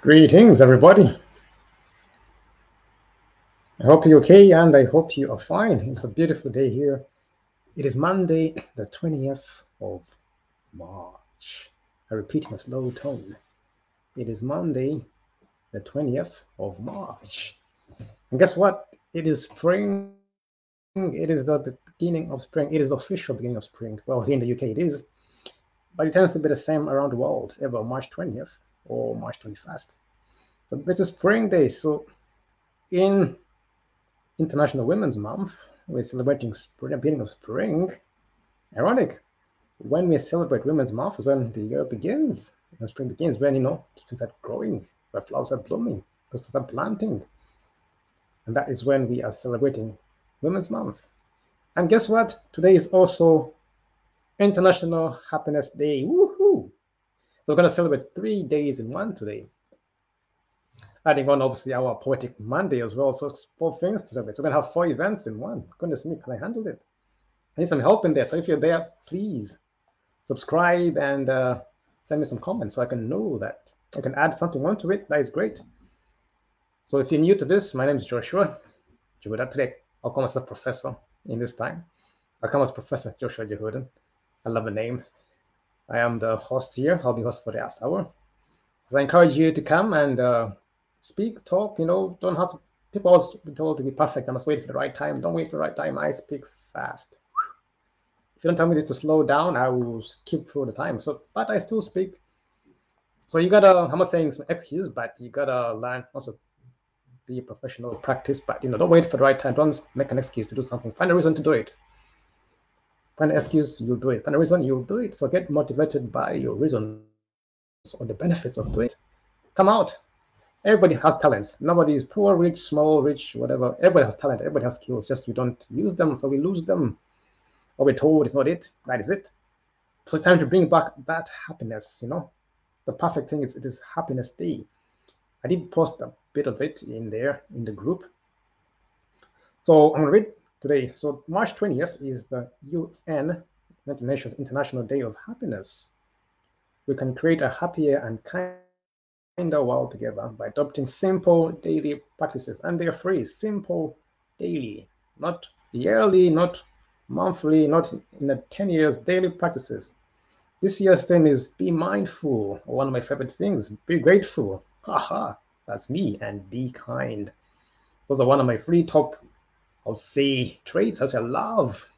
Greetings, everybody. I hope you're okay and I hope you are fine. It's a beautiful day here. It is Monday, the 20th of March. I repeat in a slow tone. It is Monday, the 20th of March. And guess what? It is spring. It is the beginning of spring. It is the official beginning of spring. Well, here in the UK it is. But it tends to be the same around the world, either March 20th or March 21st. So it's a spring day. So in International Women's Month, we're celebrating spring, the beginning of spring. Ironic. When we celebrate Women's Month is when the year begins. When spring begins, when things are growing, where flowers are blooming, people start planting, and that is when we are celebrating Women's Month. And guess what? Today is also International Happiness Day. Woohoo! So we're gonna celebrate 3 days in one today. Adding on, obviously, our Poetic Monday as well. So it's 4 things to celebrate. So we're gonna have 4 events in one. Goodness me, can I handle it? I need some help in there. So if you're there, please subscribe and send me some comments so I can know that I can add something onto it. That is great. So if you're new to this, my name is Joshua. Today, I'll call myself Professor in this time. I'll call myself Professor Joshua Jehudan. I love the name. I am the host here. I'll be host for the last hour. So I encourage you to come and speak, talk. Don't have to. People always be told to be perfect. I must wait for the right time. Don't wait for the right time. I speak fast. If you don't tell me to slow down, I will skip through the time. But I still speak. So you gotta, I'm not saying it's an excuse, but you gotta learn also be a professional practice. But don't wait for the right time. Don't make an excuse to do something. Find a reason to do it. Find an excuse, you'll do it. Find a reason, you'll do it. So get motivated by your reasons or the benefits of doing it. Come out. Everybody has talents. Nobody is poor, rich, small, rich, whatever. Everybody has talent. Everybody has skills. Just we don't use them, so we lose them. Or we're told it's not it. That is it. So it's time to bring back that happiness. The perfect thing is it is Happiness Day. I did post a bit of it in there in the group. So I'm gonna read today. So March 20th is the UN, United Nations International Day of Happiness. We can create a happier and kinder world together by adopting simple daily practices, and they're free. Simple daily, not yearly, not monthly, not in the 10 years, daily practices. This year's theme is be mindful. One of my favorite things, be grateful. Haha, that's me. And be kind. Those are one of my three top, I'll say, traits that I love.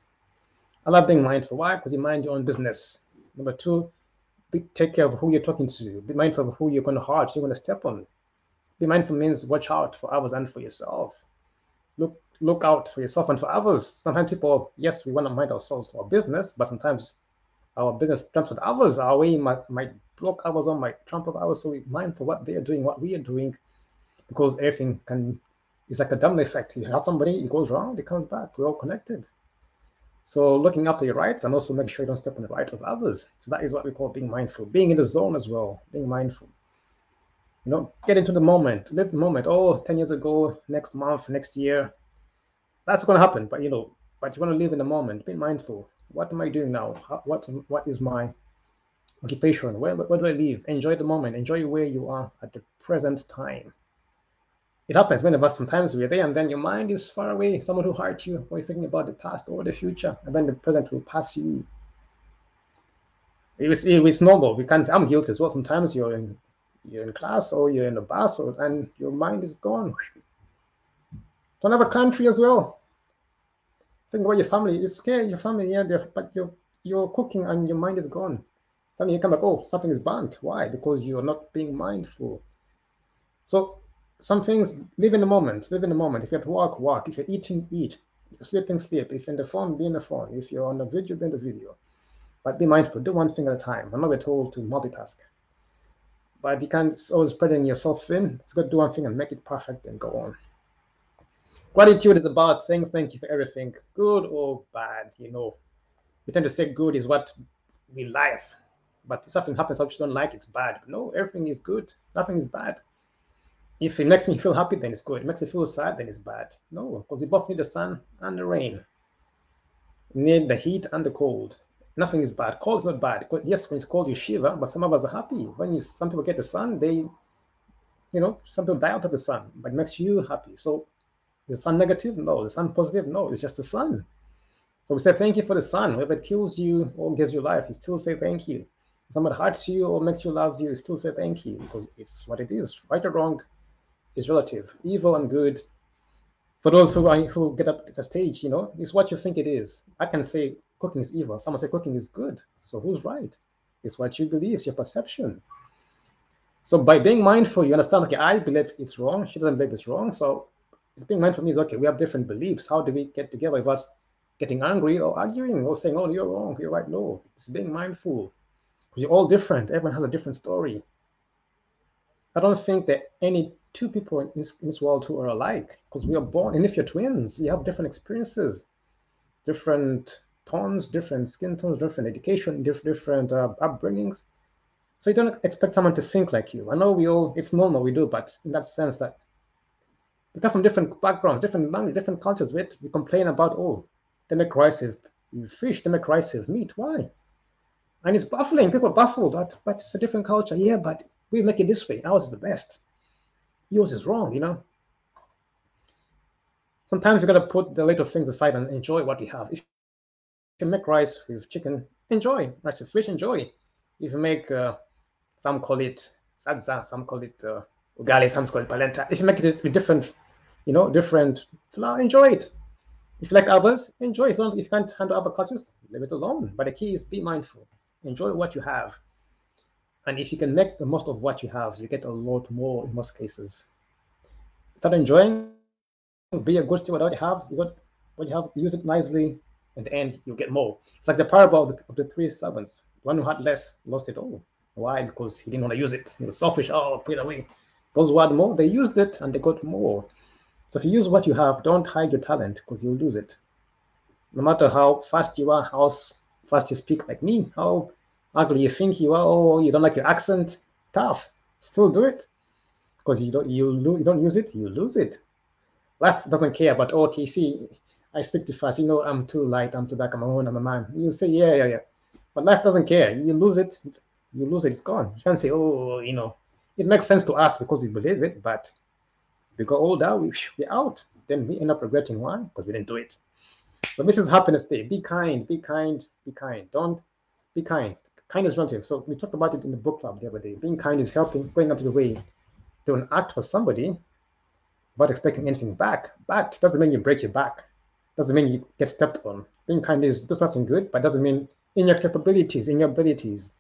I love being mindful. Why? Because you mind your own business. Number two, take care of who you're talking to. Be mindful of who you're going to hurt, you're going to step on. Be mindful means watch out for others and for yourself. Look out for yourself and for others. Sometimes people, yes, we want to mind ourselves, our business, but sometimes our business trumps with others. Our way might block others or might trump of others. So we mind for what they are doing, what we are doing, because everything it's like a domino effect. You have somebody, it goes wrong, it comes back. We're all connected. So looking after your rights and also make sure you don't step on the right of others. So that is what we call being mindful. Being in the zone as well, being mindful. Get into the moment, live the moment. Oh, 10 years ago, next month, next year, that's going to happen. But you want to live in the moment. Be mindful. What am I doing now? What is my occupation? Where do I live? Enjoy the moment. Enjoy where you are at the present time. It happens many of us. Sometimes we're there, and then your mind is far away. Someone who hurt you, or you're thinking about the past or the future, and then the present will pass you. It's normal. We can't. I'm guilty as well. Sometimes you're in class or you're in a bus, and your mind is gone. To another country as well. Think about your family. It's scary. Your family, yeah, but you're cooking and your mind is gone. Suddenly you come back. Oh, something is burnt. Why? Because you're not being mindful. So some things, live in the moment. Live in the moment. If you're at work, work. If you're eating, eat. If you're sleeping, sleep. If you're in the phone, be in the phone. If you're on the video, be in the video. But be mindful. Do one thing at a time. I'm not told to multitask. But you can't always spreading yourself in. It's got to do one thing and make it perfect and go on. Gratitude is about saying thank you for everything, good or bad. We tend to say good is what we like, but if something happens that you don't like, it's bad. But no, everything is good. Nothing is bad. If it makes me feel happy, then it's good. If it makes me feel sad, then it's bad. No, because we both need the sun and the rain. We need the heat and the cold. Nothing is bad. Cold is not bad. Yes, when it's cold, you shiver, but some of us are happy. When some people get the sun, they some people die out of the sun, but it makes you happy. So the sun negative? No. The sun positive? No. It's just the sun. So we say thank you for the sun. Whether it kills you or gives you life, you still say thank you. If someone hurts you or makes you love you still say thank you, because it's what it is. Right or wrong is relative. Evil and good, for those who get up to the stage, it's what you think it is. I can say cooking is evil. Someone say cooking is good. So who's right? It's what you believe. It's your perception. So by being mindful, you understand, okay, I believe it's wrong. She doesn't believe it's wrong. So it's being mindful means, okay, we have different beliefs. How do we get together without getting angry or arguing or saying, oh, you're wrong, you're right? No, it's being mindful. You're all different. Everyone has a different story. I don't think that any two people in this world who are alike, because we are born, and if you're twins, you have different experiences, different tones, different skin tones, different education, different upbringings. So you don't expect someone to think like you. I know it's normal, we do, but in that sense that we come from different backgrounds, different language, different cultures. We complain about, oh, they make rice with fish, they make rice with meat. Why? And it's baffling. People are baffled. But it's a different culture. Yeah, but we make it this way. Ours is the best. Yours is wrong. Sometimes you got to put the little things aside and enjoy what you have. If you make rice with chicken, enjoy. Rice with fish, enjoy. If you make, some call it salsa, some call it ugali, some call it polenta. If you make it with different flour, enjoy it. If you like others, enjoy. If you can't handle other cultures, leave it alone. But the key is be mindful. Enjoy what you have. And if you can make the most of what you have, you get a lot more in most cases. Start enjoying, be a good steward what you have. Use it nicely. In the end, you'll get more. It's like the parable of the three servants. One who had less lost it all. Why? Because he didn't want to use it. He was selfish. Oh, put it away. Those who had more, they used it and they got more. So if you use what you have, don't hide your talent, because you'll lose it. No matter how fast you are, how fast you speak like me, how ugly you think you are, oh, you don't like your accent, tough. Still do it, because you don't use it, you lose it. Life doesn't care about, oh, okay, see, I speak too fast, I'm too light, I'm too dark, I'm a man. You say, yeah. But life doesn't care. You lose it, it's gone. You can't say, oh, it makes sense to us because we believe it, but we go older, we're out. Then we end up regretting. Why? Because we didn't do it. So this is happiness day. Be kind, be kind, be kind. Don't be kind. Kindness relative. So we talked about it in the book club the other day. Being kind is helping, going out of the way to an act for somebody without expecting anything back. Back doesn't mean you break your back. Doesn't mean you get stepped on. Being kind is do something good, but doesn't mean in your capabilities, in your abilities.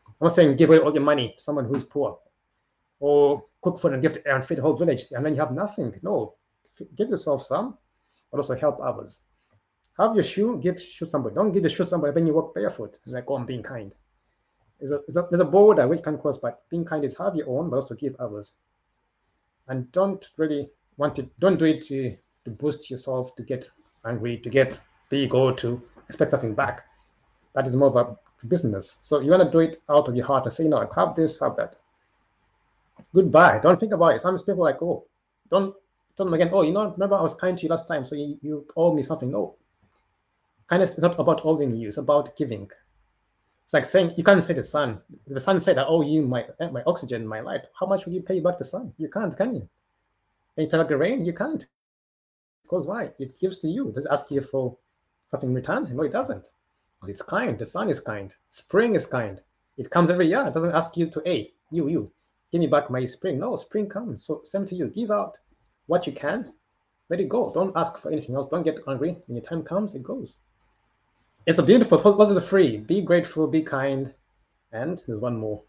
I'm not saying give away all your money to someone who's poor, or cook food and feed the whole village, and then you have nothing. No, give yourself some, but also help others. Have your shoe, give shoe somebody. Don't give your shoe somebody, then you walk barefoot. It's like, oh, I'm being kind. There's a border which can cross, but being kind is have your own, but also give others. And don't really don't do it to boost yourself, to get angry, to get big, or to expect nothing back. That is more of a business. So you want to do it out of your heart and say, no, have this, have that. Goodbye. Don't think about it. Sometimes people are like, oh, don't tell them again, oh, remember I was kind to you last time, so you owe me something. No. Kindness is not about owing you, it's about giving. It's like saying, you can't say the sun. The sun said, I owe you my oxygen, my light. How much will you pay back the sun? You can't, can you? Can you pay back the rain? You can't. Because why? It gives to you. It doesn't ask you for something in return. No, it doesn't. Because it's kind. The sun is kind. Spring is kind. It comes every year. It doesn't ask you to, hey, you, give me back my spring. No, spring comes. So same to you. Give out what you can. Let it go. Don't ask for anything else. Don't get angry. When your time comes, it goes. It's a beautiful, what's the three? Be grateful, be kind, and there's one more.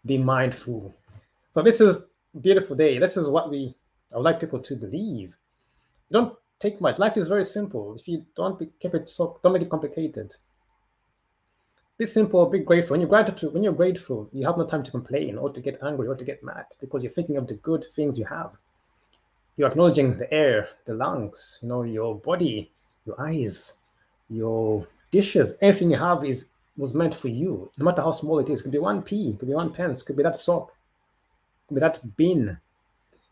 Be mindful. So this is a beautiful day. This is what I would like people to believe. Don't take much. Life is very simple. If you don't make it complicated. Be simple, be grateful. When you're grateful, you have no time to complain or to get angry or to get mad, because you're thinking of the good things you have. You're acknowledging the air, the lungs, your body, your eyes, your dishes, everything you have was meant for you, no matter how small it is. It could be 1 pea, could be 1 pence, could be that sock, could be that bin.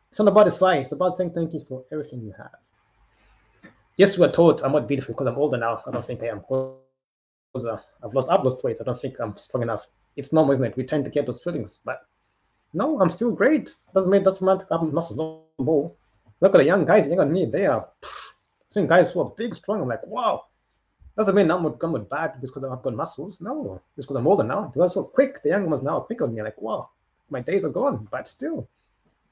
It's not about the size, it's about saying thank you for everything you have. Yes, we're taught I'm not beautiful because I'm older now. I don't think I am. I've lost weight. So I don't think I'm strong enough. It's normal, isn't it? We tend to get those feelings, but No, I'm still great. Doesn't matter. I'm muscles no more. Look at the young guys, younger than me. They are seeing guys who are big, strong. I'm like, wow. Doesn't mean I'm bad because I've got muscles. No, it's because I'm older now. They are so quick. The young ones now are quicker than me. Like, wow, my days are gone. But still,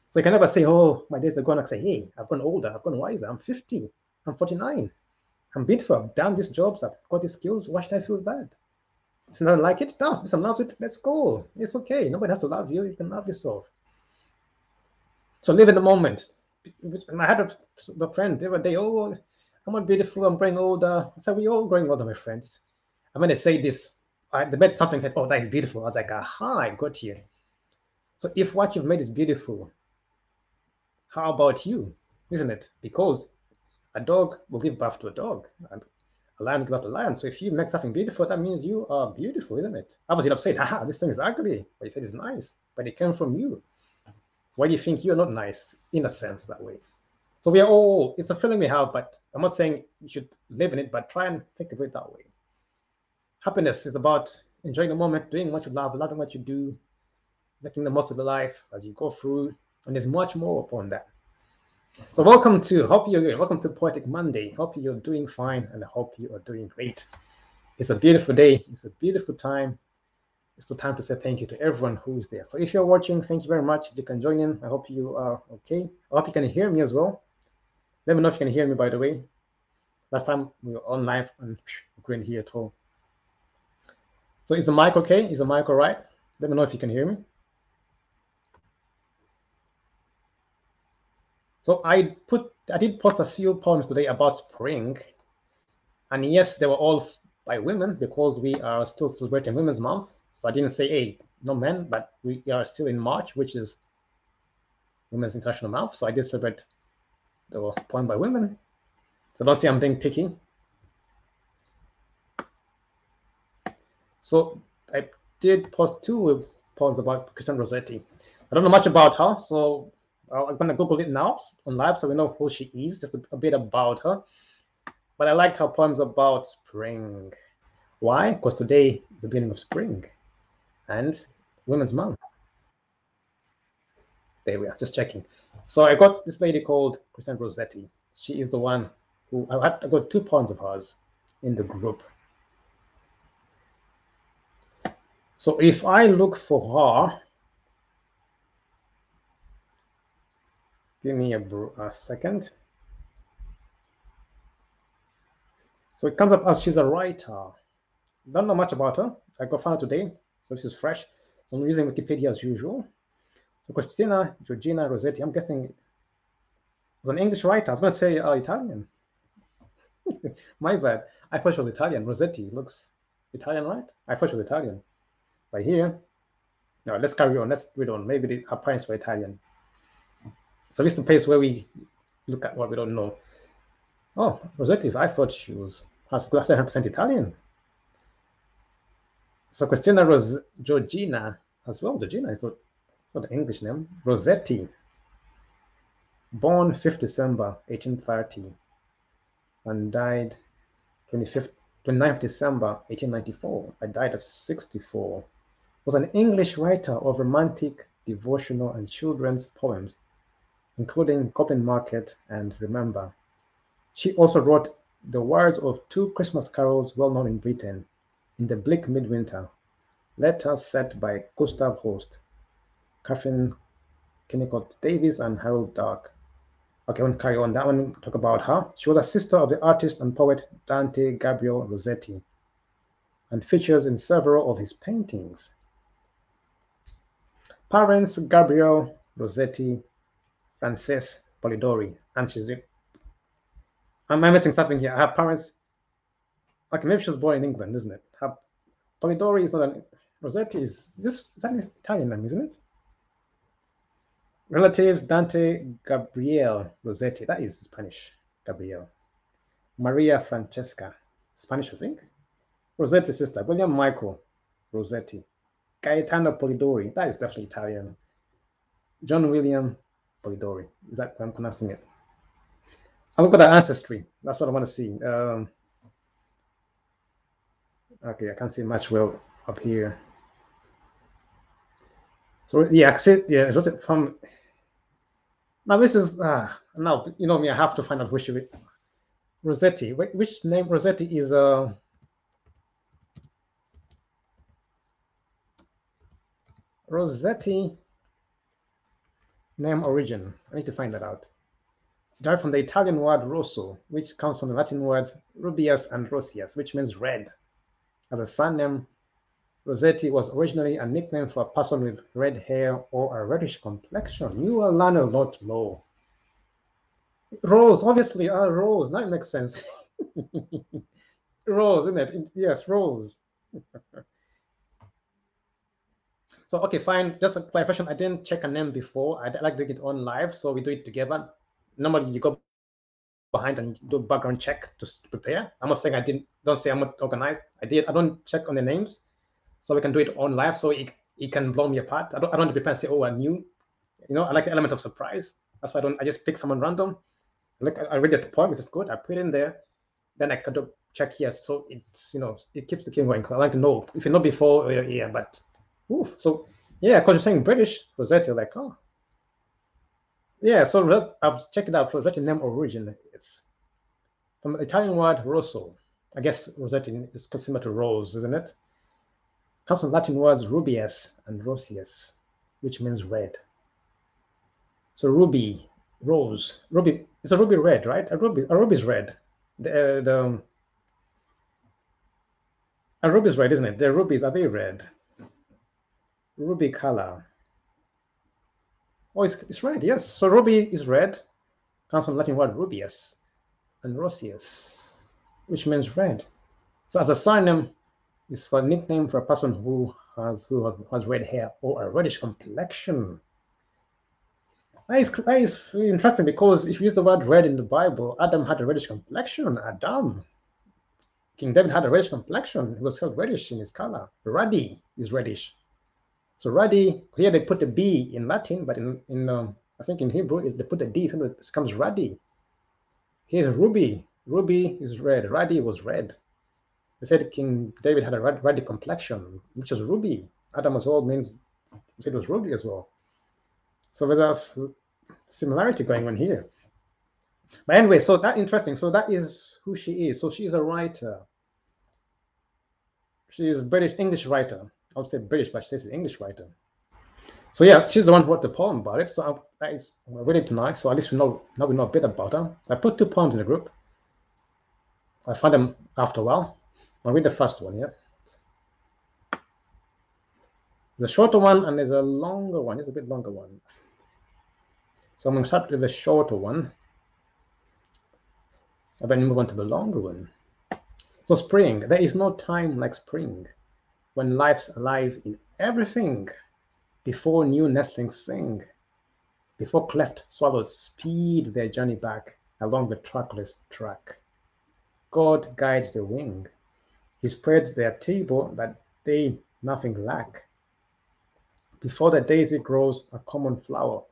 so you can never say, oh, my days are gone. I say, hey, I've gone older. I've gone wiser. I'm 50. I'm 49. I'm beautiful. I've done these jobs. I've got these skills. Why should I feel bad? It's not like it. Tough. If someone loves it, let's go. It's okay. Nobody has to love you. You can love yourself. So live in the moment. I had a friend the other day, oh, I'm not beautiful, I'm growing older. I said, we all growing older, my friends. And when they say this, they made something said, oh, that is beautiful. I was like, aha, I got you. So if what you've made is beautiful, how about you? Isn't it? Because a dog will give birth to a dog, and a lion will give birth to a lion. So if you make something beautiful, that means you are beautiful, isn't it? Obviously, you'd have said, haha, this thing is ugly. But you said it's nice. But it came from you. So why do you think you're not nice in a sense that way? So we are all, it's a feeling we have, but I'm not saying you should live in it, but try and think of it that way. Happiness is about enjoying the moment, doing what you love, loving what you do, making the most of your life as you go through, and there's much more upon that. So welcome to Poetic Monday. Hope you're doing fine, and I hope you are doing great. It's a beautiful day. It's a beautiful time. It's the time to say thank you to everyone who's there. So if you're watching, thank you very much. If you can join in, I hope you are okay. I hope you can hear me as well. Let me know if you can hear me, by the way. Last time we were on live and we couldn't hear at all. So is the mic okay? Is the mic all right? Let me know if you can hear me. So I did post a few poems today about spring. And yes, they were all by women because we are still celebrating Women's Month. So I didn't say, hey, no men, but we are still in March, which is Women's International Month. So I did celebrate the poem by women. So don't say I'm being picky. So I did post two poems about Christian Rossetti. I don't know much about her, so I'm going to Google it now on live so we know who she is, just a bit about her. But I liked her poems about spring. Why? Because today, the beginning of spring and Women's Month. There we are, just checking. So I got this lady called Christian Rossetti. She is the one who I got two poems of hers in the group. So if I look for her, give me a second. So it comes up as she's a writer. Don't know much about her. I got found today, so this is fresh. So I'm using Wikipedia as usual. So Christina Georgina Rossetti, I'm guessing was an English writer. I was going to say Italian. My bad. I thought she was Italian. Rossetti looks Italian, right? I thought she was Italian. But here, no, let's carry on. Let's read on. Maybe her parents were Italian. So this is the place where we look at what we don't know. Oh, Rossetti, I thought she was 100% Italian. So Christina Georgina as well. Georgina is not the English name. Rossetti, born 5th December 1830 and died 29th December 1894. I died at 64. Was an English writer of romantic, devotional, and children's poems, including Goblin Market and Remember. She also wrote the words of two Christmas carols well known in Britain, In the Bleak Midwinter, letters set by Gustav Holst, Catherine Kennicott Davis, and Harold Dark. Okay, I want to carry on. That one talk about her. She was a sister of the artist and poet Dante Gabriel Rossetti and features in several of his paintings. Parents Gabriel Rossetti, Frances Polidori, and she's. Am I missing something here? Her parents. Okay, maybe she was born in England, isn't it? Her Polidori is not an. Rossetti is that an Italian name, isn't it? Relatives Dante Gabriel Rossetti, that is Spanish. Gabriel. Maria Francesca, Spanish, I think. Rossetti's sister, William Michael Rossetti. Gaetano Polidori, that is definitely Italian. John William Polidori, is that how I'm pronouncing it? I look at the ancestry. That's what I want to see. Okay, I can't see much well up here. So yeah, yeah, Rosette from now. This is now you know me. I have to find out which Rossetti. Which name Rossetti is? Rossetti name origin. I need to find that out. Derived from the Italian word rosso, which comes from the Latin words rubius and rosius, which means red. As a surname, Rossetti was originally a nickname for a person with red hair or a reddish complexion. You will learn a lot more. Rose, obviously, Rose. Now it makes sense. Rose, isn't it? Yes, Rose. So, okay, fine. Just a clarification. I didn't check a name before. I like doing it on live, so we do it together. Normally, you go behind and do background check to prepare. I'm not saying I didn't. Don't say I'm not organized. I did. I don't check on the names, so we can do it on live. So it can blow me apart. I don't prepare and say, oh, I knew. You know, I like the element of surprise. That's why I don't. I just pick someone random. Look, I read the poem. If it's good, I put it in there. Then I kind of check here. So it's it keeps the game going. I like to know if you know before, yeah. But so yeah, because you're saying British Rossetti, like oh yeah. So I've checked it out. Rossetti name origin. It's from the Italian word rosso. I guess Rossetti is similar to rose, isn't it? Comes from Latin words rubius and rosius, which means red. So ruby, rose, ruby. It's a ruby red, right? A ruby is red. The a ruby is red, isn't it? The rubies are they red? Ruby color. Oh, it's red. Yes. So ruby is red. Comes from Latin word rubius and rosius, which means red. So as a synonym, is for a nickname for a person who has red hair or a reddish complexion. That is interesting because if you use the word red in the Bible, Adam had a reddish complexion. Adam, King David had a reddish complexion. He was called reddish in his color. Ruddy is reddish. So ruddy, here they put the B in Latin, but in I think in Hebrew is they put the D, so it becomes ruddy. Here's ruby. Ruby is red. Ruddy was red. They said King David had a ruddy complexion, which is ruby. Adam as well means it was ruby as well. So there's a similarity going on here. But anyway, so that's interesting. So that is who she is. So she is a writer. She is a British English writer. I would say British, but she's an English writer. So yeah, she's the one who wrote the poem about it. So that is we're reading tonight. So at least we know now we know a bit about her. I put 2 poems in the group. I found them after a while. I'll read the first one here. There's a shorter one and there's a longer one. It's a bit longer one. So I'm going to start with the shorter one, and then move on to the longer one. So spring, there is no time like spring, when life's alive in everything, before new nestlings sing, before cleft swallows speed their journey back along the trackless track. God guides the wing. He spreads their table that they nothing lack. Before the daisy grows a common flower,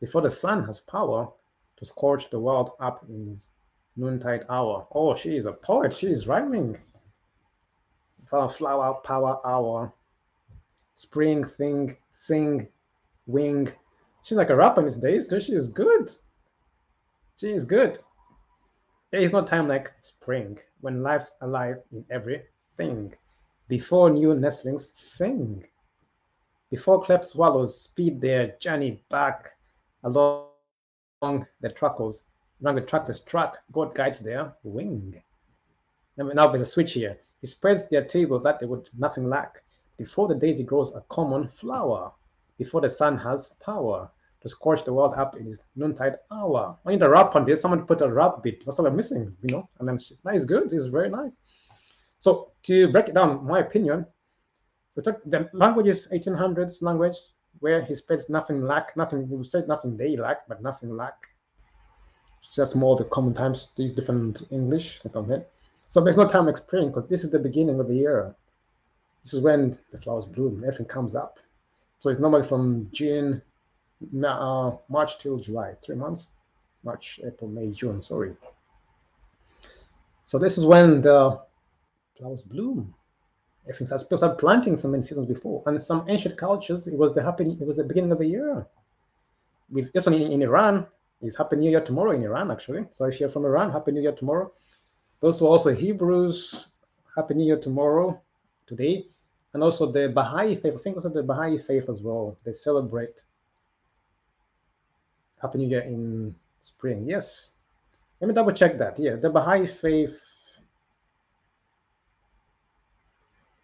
before the sun has power to scorch the world up in his noontide hour. Oh, she is a poet. She is rhyming. Flower, power, hour. Spring, thing, sing, wing. She's like a rapper these days because she is good. She is good. There is no time like spring when life's alive in everything. Before new nestlings sing. Before cleft swallows speed their journey back along the truckles, along the trackless track, God guides their wing. Now there's a switch here. He spreads their table that they would nothing lack. Before the daisy grows a common flower, before the sun has power to scorch the world up in his noontide hour. I need a rap on this. Someone put a rap bit. What's all I'm missing? And then that is good. It's very nice. So to break it down, my opinion, we took the language is 1800s language where he spreads nothing lack, nothing. We said nothing they lack, but nothing lack. So that's more of the common times. These different English that come here. So there's no time like spring because this is the beginning of the year. This is when the flowers bloom, everything comes up. So it's normally from June, March till July, 3 months. March, April, May, June, sorry. So this is when the flowers bloom. Everything starts, people start planting so many seasons before. And some ancient cultures, it was the beginning of the year. With this one in Iran, it's Happy New Year tomorrow in Iran, actually. So if you're from Iran, Happy New Year tomorrow. Those who are also Hebrews, Happy New Year tomorrow, today. And also the Baha'i faith, I think also the Baha'i faith as well. They celebrate Happy New Year in spring. Yes. Let me double check that. Yeah, the Baha'i faith.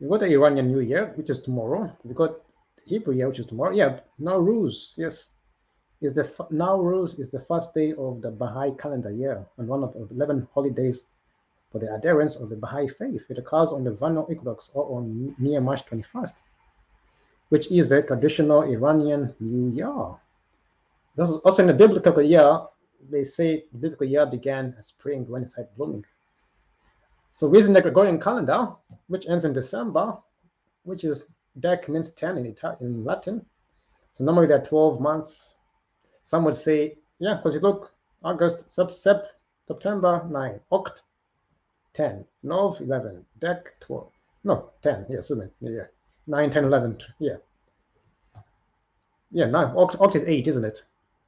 We got the Iranian New Year, which is tomorrow. We got Hebrew Year, which is tomorrow. Yeah, Nowruz, yes. Nowruz is the first day of the Baha'i calendar year and one of the 11 holidays for the adherents of the Baha'i faith. It occurs on the vernal equinox or on near March 21st, which is very traditional Iranian New Year. This is also in the biblical year, they say the biblical year began as spring when it started blooming. So using the Gregorian calendar, which ends in December, which is dec means 10 in Latin. So normally there are 12 months. Some would say, yeah, because you look, August, September 9, Oct 10, Nov 11, Dec 12. No, 10, yes, isn't it? Yeah. 9, 10, 11, yeah. Yeah, 9, Oct is 8, isn't it?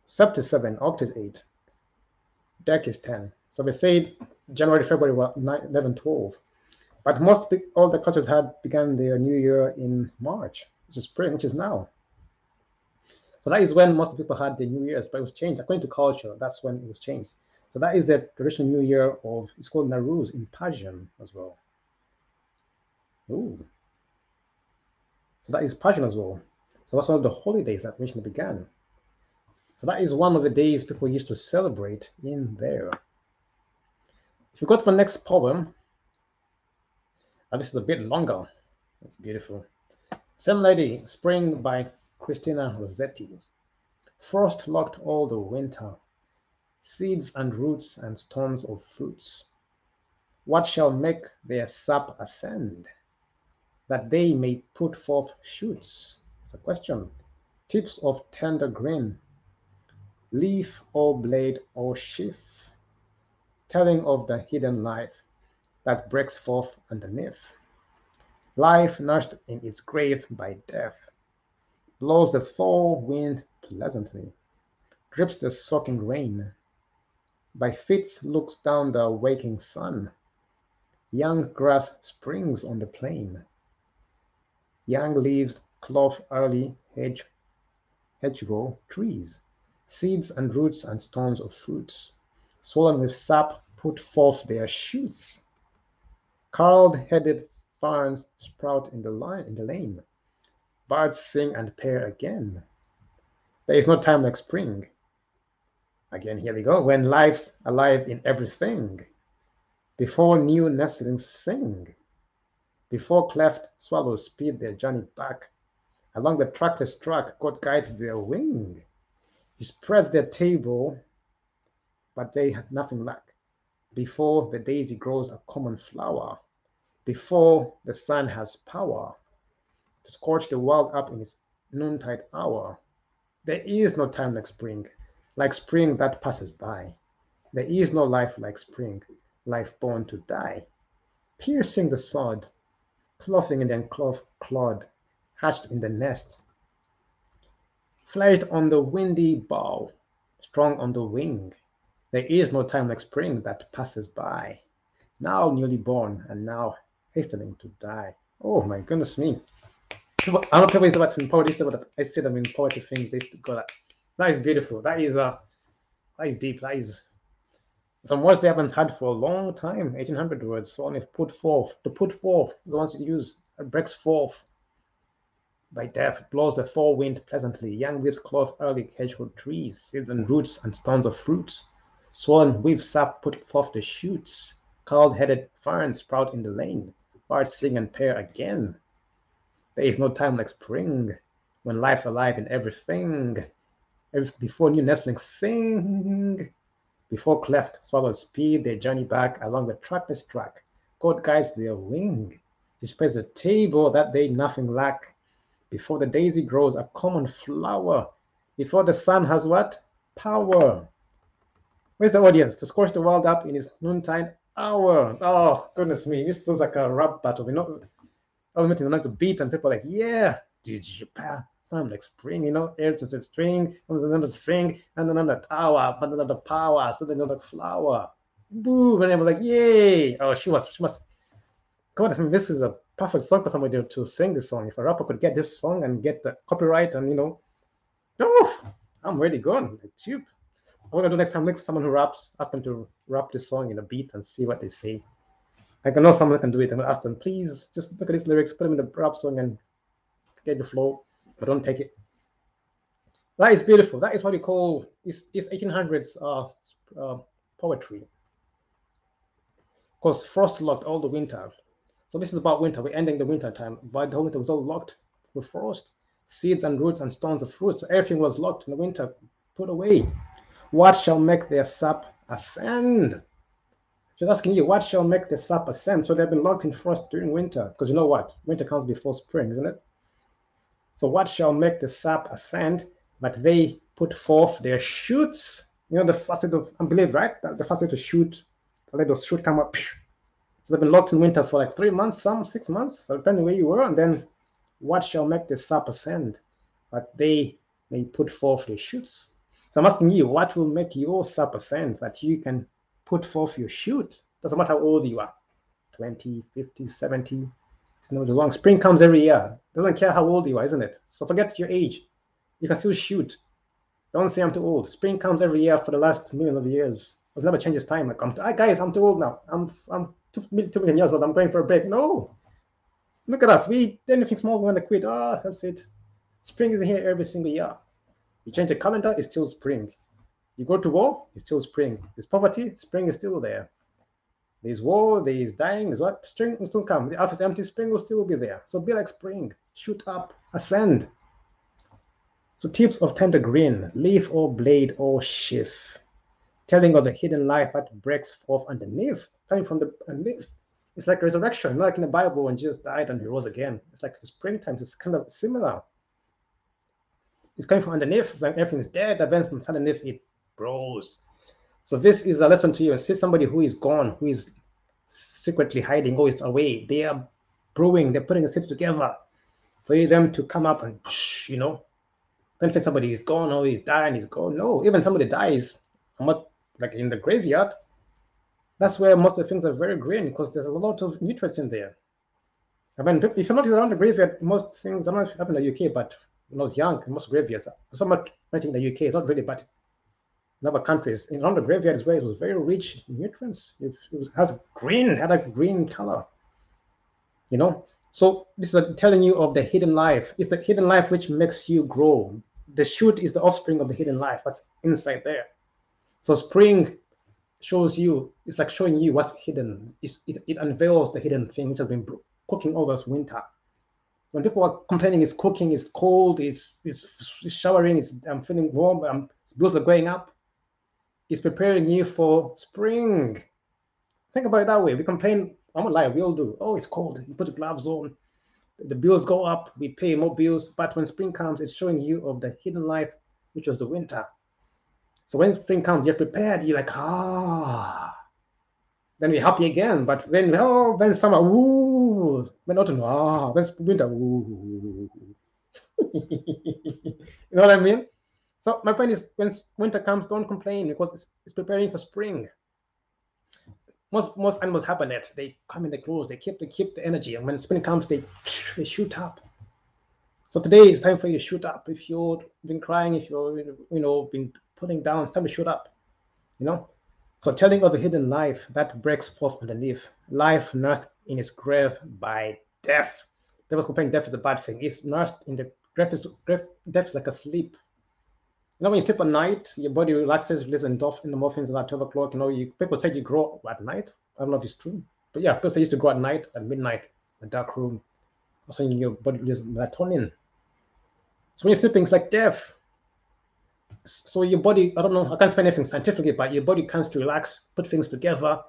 Sept is 7, Oct is 8, Dec is 10. So we say January, February were 9, 11, 12. But all the cultures had began their new year in March, which is spring, which is now. So that is when most people had the New Year's, but it was changed according to culture. That's when it was changed. So that is the traditional New Year it's called Nowruz in Persian as well. Ooh. So that is Persian as well. So that's one of the holidays that originally began. So that is one of the days people used to celebrate in there. If you go to the next poem, and this is a bit longer. That's beautiful. Same Lady, Spring by Christina Rossetti. Frost locked all the winter, seeds and roots and stones of fruits. What shall make their sap ascend, that they may put forth shoots? It's a question. Tips of tender green, leaf or blade or sheath, telling of the hidden life that breaks forth underneath. Life nursed in its grave by death, blows the fall wind pleasantly, drips the soaking rain, by fits looks down the waking sun. Young grass springs on the plain, young leaves clothe early hedgerow trees, seeds and roots and stones of fruits, swollen with sap, put forth their shoots. Curled-headed ferns sprout in the lane, birds sing and pair again. There is no time like spring. Again, here we go. When life's alive in everything, before new nestlings sing, before cleft swallows speed their journey back, along the trackless track God guides their wing. He spreads their table, but they have nothing lack. Before the daisy grows a common flower, before the sun has power to scorch the world up in its noontide hour. There is no time like spring that passes by. There is no life like spring, life born to die. Piercing the sod, clothing in the unclothed clod, hatched in the nest, fledged on the windy bough, strong on the wing. There is no time like spring that passes by. Now newly born and now hastening to die. Oh my goodness me. I don't know people that in poetry, but I see them in poetry things. They go that. That is beautiful. That is deep. That is some words they haven't had for a long time. 1800 words. So only put forth. To put forth is the ones you use. It breaks forth by death, blows the fall wind pleasantly. Young leaves clothe early hedgerow trees, seeds and roots and stones of fruits. Swollen with sap put forth the shoots. Curled-headed ferns sprout in the lane. Birds sing and pair again. There is no time like spring, when life's alive in everything. Before new nestlings sing, before cleft swallows speed their journey back along the trackless track, God guides their wing. He spreads a table that they nothing lack. Before the daisy grows a common flower, before the sun has what? Power. Where's the audience? To scorch the world up in its noontide hour. Oh, goodness me. This looks like a rap battle. I'm meeting another beat, and people are like, yeah, did you sound like spring, air says spring, comes another sing, and another tower, and another power, so then another flower. Boom, and I was like, yay. Oh, she must. God, I mean, this is a perfect song for somebody to sing this song. If a rapper could get this song and get the copyright, and oh, I'm ready going. Like, cheap. What I'm gonna do next time, look for someone who raps, ask them to rap this song in a beat and see what they say. Like, I know someone can do it. I'm gonna ask them, please just look at these lyrics, put them in the rap song and get the flow, but don't take it. That is beautiful. That is what we call is 1800s poetry. Because frost locked all the winter. So this is about winter. We're ending the winter time. But the winter was all locked with frost. Seeds and roots and stones of fruit. So everything was locked in the winter, put away. What shall make their sap ascend? She's asking you, what shall make the sap ascend? So they've been locked in frost during winter. Because you know what? Winter comes before spring, isn't it? So what shall make the sap ascend? But they put forth their shoots. The first of, I believe, right? The first way to shoot, let those shoot come up. So they've been locked in winter for like 3 months, some 6 months, so depending where you were. And then what shall make the sap ascend? But they may put forth their shoots. So I'm asking you, what will make your sap ascend that you can put forth your shoot? Doesn't matter how old you are, 20, 50, 70. It's no long. Spring comes every year. Doesn't care how old you are, isn't it? So forget your age. You can still shoot. Don't say I'm too old. Spring comes every year for the last millions of years. It's never changes time. Like, guys, I'm too old now. I'm 2 million years old. I'm going for a break. No. Look at us. We eat anything small, we want to quit. Oh, that's it. Spring is here every single year. You change the calendar, it's still spring. You go to war, it's still spring. There's poverty, spring is still there. There's war, there's dying, there's what? Spring will still come. The earth is empty, spring will still be there. So be like spring. Shoot up, ascend. So tips of tender green, leaf or blade or sheath. Telling of the hidden life that breaks forth underneath, coming from the underneath. It's like resurrection, not like in the Bible when Jesus died and he rose again. It's like the springtime, it's kind of similar. It's coming from underneath, it's like everything is dead, and then from underneath it grows. So this is a lesson to you. And see somebody who is gone, who is secretly hiding, or is away. They are brewing, they're putting the seeds together for them to come up and, don't think somebody is gone or he's dying, he's gone. No, even somebody dies, not like in the graveyard. That's where most of the things are very green because there's a lot of nutrients in there. I mean, if you're not around the graveyard, most things, I don't know if it happened in the UK, but when I was young, most graveyards, so much in the UK, it's not really, but in other countries, around the graveyard is where it was very rich in nutrients. It has green, had a green color, So this is telling you of the hidden life. It's the hidden life which makes you grow. The shoot is the offspring of the hidden life that's inside there. So spring shows you, it's like showing you what's hidden. It unveils the hidden thing which has been cooking all this winter. When people are complaining it's cooking, it's cold, it's showering, I'm feeling warm, bills are going up, it's preparing you for spring. Think about it that way. We complain, I'm not lying, we all do. Oh, it's cold, you put the gloves on, the bills go up, we pay more bills. But when spring comes, it's showing you of the hidden life, which was the winter. So when spring comes, you're prepared. You're like, then we're happy again. But when summer, ooh, when autumn, when winter, ooh. You know what I mean? So my point is, when winter comes, don't complain because it's preparing for spring. Most animals have that. They come in the clothes, they keep the energy, and when spring comes, they shoot up. So today it's time for you to shoot up. If you've been crying, if you've been putting down, it's time to shoot up. So telling of a hidden life that breaks forth underneath, life nursed in its grave by death. They was comparing death is a bad thing. It's nursed in the grave. Death is like a sleep. When you sleep at night, your body relaxes, releases endorphins at 12 o'clock. People say you grow at night. I don't know if it's true, but yeah, people say you used to grow at night, at midnight, in a dark room. Also, your body releases melatonin. So when you sleep, things like death. So your body, I don't know, I can't explain anything scientifically, but your body comes to relax, put things together.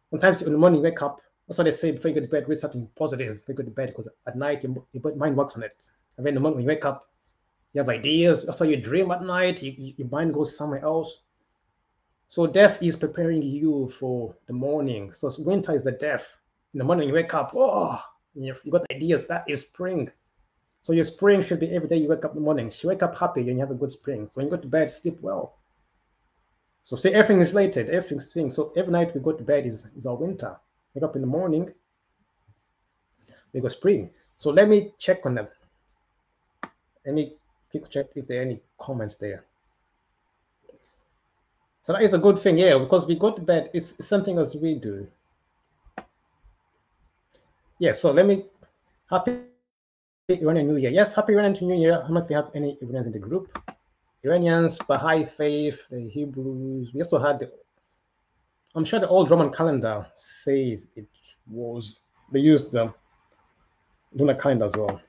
Sometimes in the morning, you wake up. That's what they say before you go to bed, read something positive before you go to bed, because at night, your mind works on it. And then in the morning, when you wake up, you have ideas. That's why you dream at night. Your mind goes somewhere else. So death is preparing you for the morning. So winter is the death. In the morning, you wake up, You got ideas. That is spring. So your spring should be every day you wake up in the morning. You wake up happy and you have a good spring. So when you go to bed, sleep well. So see, everything is related, everything's thing. So every night we go to bed is our winter. Wake up in the morning, we go spring. So let me check on them. Let me quick check if there are any comments there. So that is a good thing, yeah, because we go to bed, it's something as we do. Yeah, so let me, happy Iranian New Year. Yes, happy Iranian New Year. How much we have any Iranians in the group? Iranians, Baha'i faith, the Hebrews. We also had the, I'm sure the old Roman calendar says it was, they used the lunar calendar as well.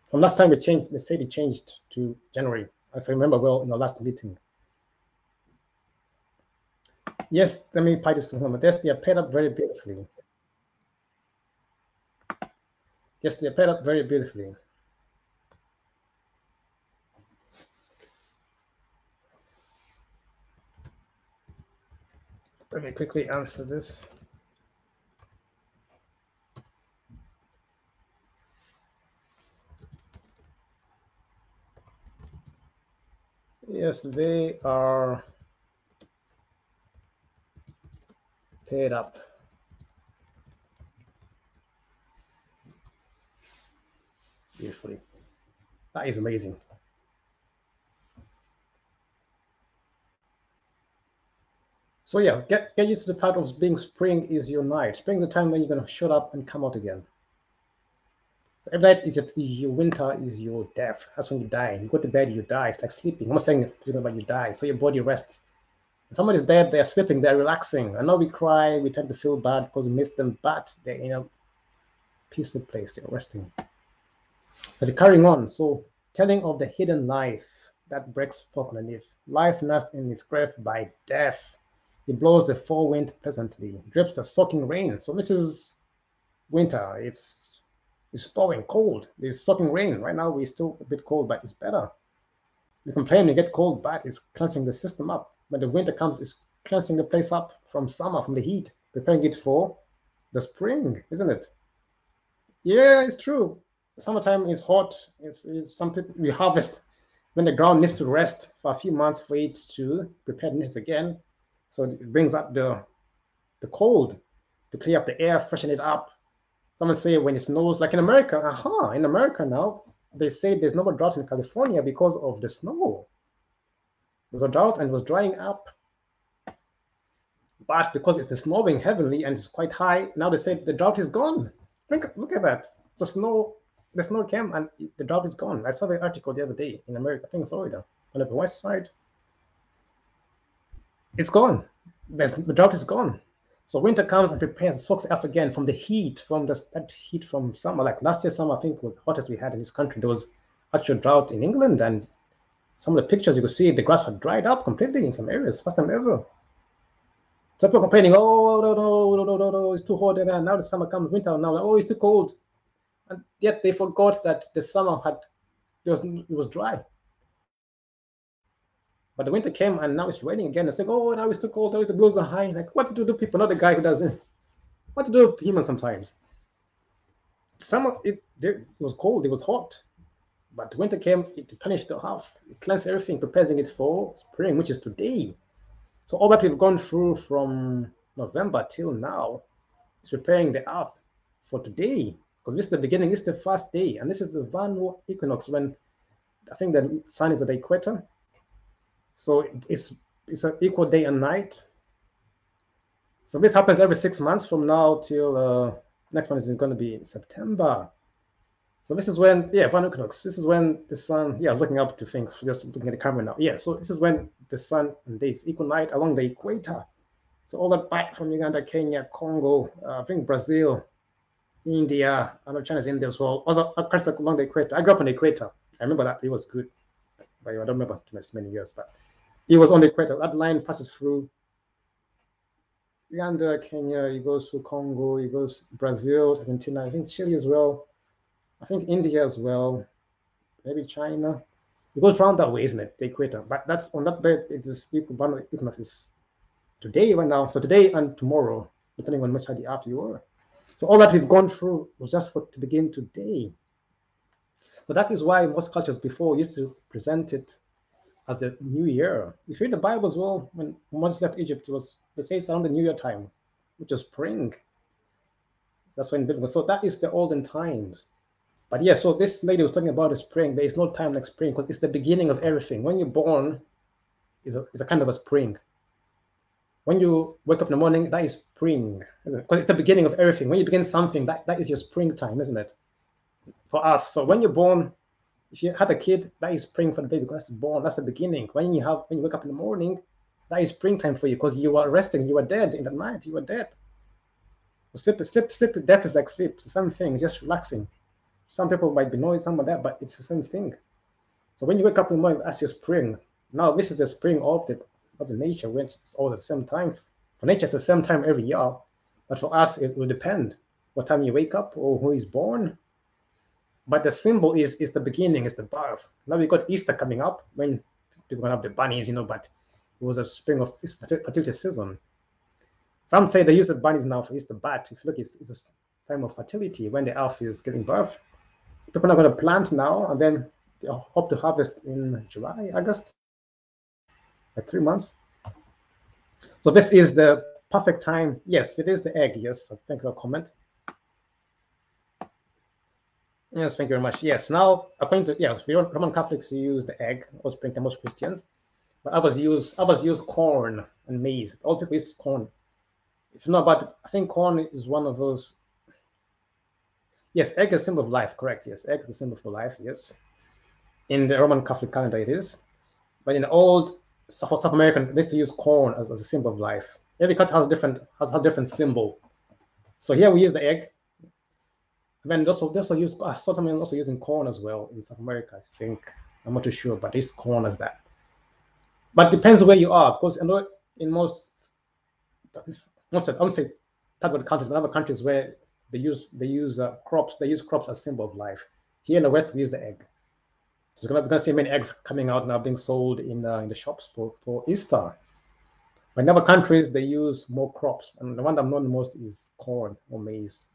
From last time we changed, they said it changed to January, if I remember well in the last meeting. Yes, let me apply this to them. Yes, they are paired up very beautifully. Yes, they are paired up very beautifully. Let me quickly answer this. Yes, they are paired up. Beautifully. That is amazing. So yeah, get used to the part of being spring is your night. Spring is the time when you're gonna shut up and come out again. So every night is your winter is your death. That's when you die. You go to bed, you die. It's like sleeping. I'm not saying physical, but you die. So your body rests. When somebody's dead, they're sleeping, they're relaxing. I know we cry, we tend to feel bad because we miss them, but they're in a peaceful place, they're resting. So they're carrying on. So telling of the hidden life that breaks forth underneath. Life nursed in its grave by death. It blows the fall wind pleasantly, drips the soaking rain. So this is winter. It's thawing, cold. There's soaking rain. Right now we're still a bit cold, but it's better. You complain, you get cold, but it's cleansing the system up. When the winter comes, it's cleansing the place up from summer, from the heat, preparing it for the spring, isn't it? Yeah, it's true. Summertime is hot. It's some people we harvest when the ground needs to rest for a few months for it to prepare the needs again. So it brings up the cold to clear up the air, freshen it up. Someone say when it snows, like in America, in America now, they say there's no more drought in California because of the snow. There was a drought and it was drying up. But because it's snowing heavily and it's quite high, now they say the drought is gone. Look at that. So the snow came and the drought is gone. I saw the article the other day in America, I think Florida, on the west side. It's gone. The drought is gone. So winter comes and prepares, soaks up again from the heat, from that heat from summer. Like last year, summer I think was the hottest we had in this country. There was actual drought in England, and some of the pictures you could see the grass had dried up completely in some areas, first time ever. Some people complaining, oh no, it's too hot, and now the summer comes, winter now, oh it's too cold, and yet they forgot that the summer it was dry. But the winter came and now it's raining again. It's like, oh, now it's too cold. Oh, the blues are high. Like, what to do people? Not the guy who doesn't. What to do with humans sometimes? Summer, it was cold. It was hot. But winter came. It punished the half. It cleansed everything, preparing it for spring, which is today. So all that we've gone through from November till now is preparing the earth for today. Because this is the beginning. This is the first day, and this is the vernal equinox when I think the sun is at the equator. So it's an equal day and night. So this happens every 6 months from now till next one is going to be in September. So this is when, vernal equinox. This is when the sun, I was looking up to things, just looking at the camera now. Yeah, so this is when the sun and days equal night along the equator. So all that back from Uganda, Kenya, Congo, I think Brazil, India, I know China's in there as well. Also across along the equator. I grew up on the equator. I remember that it was good. But I don't remember too many years, but it was on the equator. That line passes through Uganda, Kenya, it goes to Congo, it goes Brazil, Argentina, I think Chile as well. I think India as well, maybe China. It goes around that way, isn't it? The equator. But that's on that bed, it is equinox is today right now. So today and tomorrow, depending on which side of the earth you are. So all that we've gone through was just for to begin today. So that is why most cultures before used to present it as the new year. If you read the Bible as well, when Moses left Egypt, it was they say it's around the New Year time, which is spring. That's when biblical. So that is the olden times. But yeah, so this lady was talking about the spring. There is no time like spring because it's the beginning of everything. When you're born, is a kind of a spring. When you wake up in the morning, that is spring, isn't it? Because it's the beginning of everything. When you begin something, that is your springtime, isn't it? For us. So when you're born, if you have a kid, that is spring for the baby because that's born. That's the beginning. When you wake up in the morning, that is springtime for you because you are resting. You are dead in the night. You are dead. Sleep. Death is like sleep. It's the same thing. It's just relaxing. Some people might be knowing some of that, but it's the same thing. So when you wake up in the morning, that's your spring. Now this is the spring of the nature, which is all at the same time. For nature, it's the same time every year, but for us, it will depend what time you wake up or who is born. But the symbol is the beginning, is the birth. Now we got Easter coming up when people gonna have the bunnies, but it was a spring of this particular season. Some say they use the bunnies now for Easter, but if you look, it's a time of fertility when the earth is giving birth. People are going to plant now, and then they hope to harvest in July, August, like 3 months. So this is the perfect time. Yes, it is the egg. Yes, thank you for a comment. Yes, thank you very much. Yes, now according to Roman Catholics use the egg, or springtime, most Christians, but others use corn and maize. All people use corn. If you know about it, I think corn is one of those. Yes, egg is a symbol of life, correct? Yes, egg is a symbol for life, yes. In the Roman Catholic calendar, it is. But in the old South American, they used to use corn as a symbol of life. Every culture has a different symbol. So here we use the egg. And then they also use, South American also using corn as well in South America, I think. I'm not too sure, but they use corn as that. But it depends where you are, because in most I won't say third world countries, but other countries where they use crops as symbol of life. Here in the West, we use the egg. So we're gonna see many eggs coming out now being sold in the shops for Easter. But in other countries, they use more crops, and the one I'm known the most is corn or maize.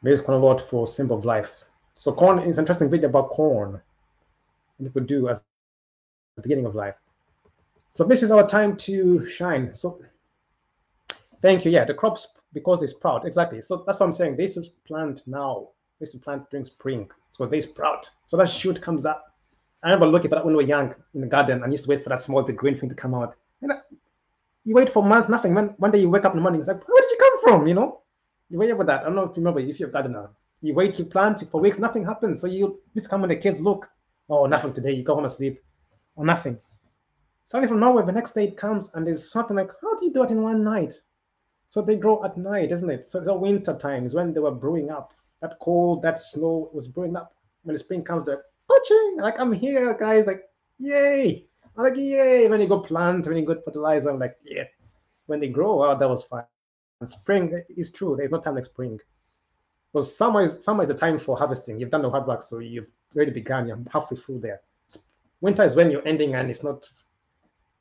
Maize corn a lot for symbol of life. So corn is an interesting video about corn. And people do as the beginning of life. So this is our time to shine. So thank you. Yeah, the crops, because they sprout. Exactly. So that's what I'm saying. They should plant now. They should plant during spring. So they sprout. So that shoot comes up. I remember looking for that when we were young in the garden and used to wait for that small, the green thing to come out. And you wait for months, nothing. One day you wake up in the morning, it's like, where did you come from? You wait for that. I don't know if you remember, if you're a gardener. You wait, you plant for weeks, nothing happens. So you just come when the kids look, oh, nothing today. You go home and sleep, or nothing. Suddenly from nowhere, the next day it comes and there's something like, how do you do it in one night? So they grow at night, isn't it? So the winter times when they were brewing up. That cold, that snow was brewing up. When the spring comes, they're poaching. Like, I'm here, guys. Like, yay. I'm like, yay. When you go plant, when you go fertilizer, I'm like, yeah. When they grow, oh, that was fun. And spring is true. There's no time like spring. Because summer is the time for harvesting. You've done the hard work, so you've already begun. You're halfway through there. Winter is when you're ending, and it's not.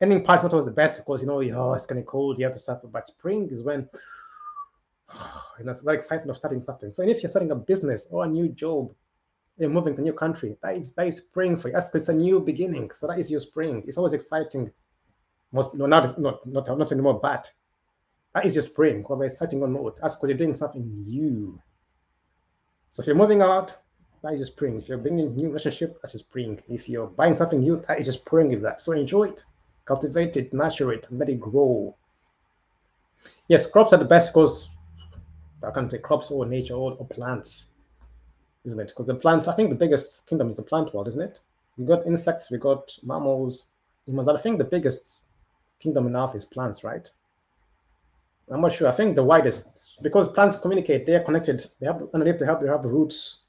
Ending part's not always the best because it's kind of cold. You have to suffer. But spring is when it's very exciting of starting something. So if you're starting a business or a new job, you're moving to a new country, that is spring for you. That's because it's a new beginning. So that is your spring. It's always exciting. Not anymore, but that is your spring. Because we're exciting on mode. That's because you're doing something new. So if you're moving out, that is your spring. If you're bringing a new relationship, that's your spring. If you're buying something new, that is your spring of that. So enjoy it, cultivate it, nurture it, let it grow. Yes, crops are the best because I can't say crops or nature or plants, isn't it? Because the plant, I think the biggest kingdom is the plant world, isn't it? We got insects, we got mammals, humans. I think the biggest kingdom on earth is plants, right? I'm not sure. I think the widest, because plants communicate, they are connected. They have underneath, they have roots,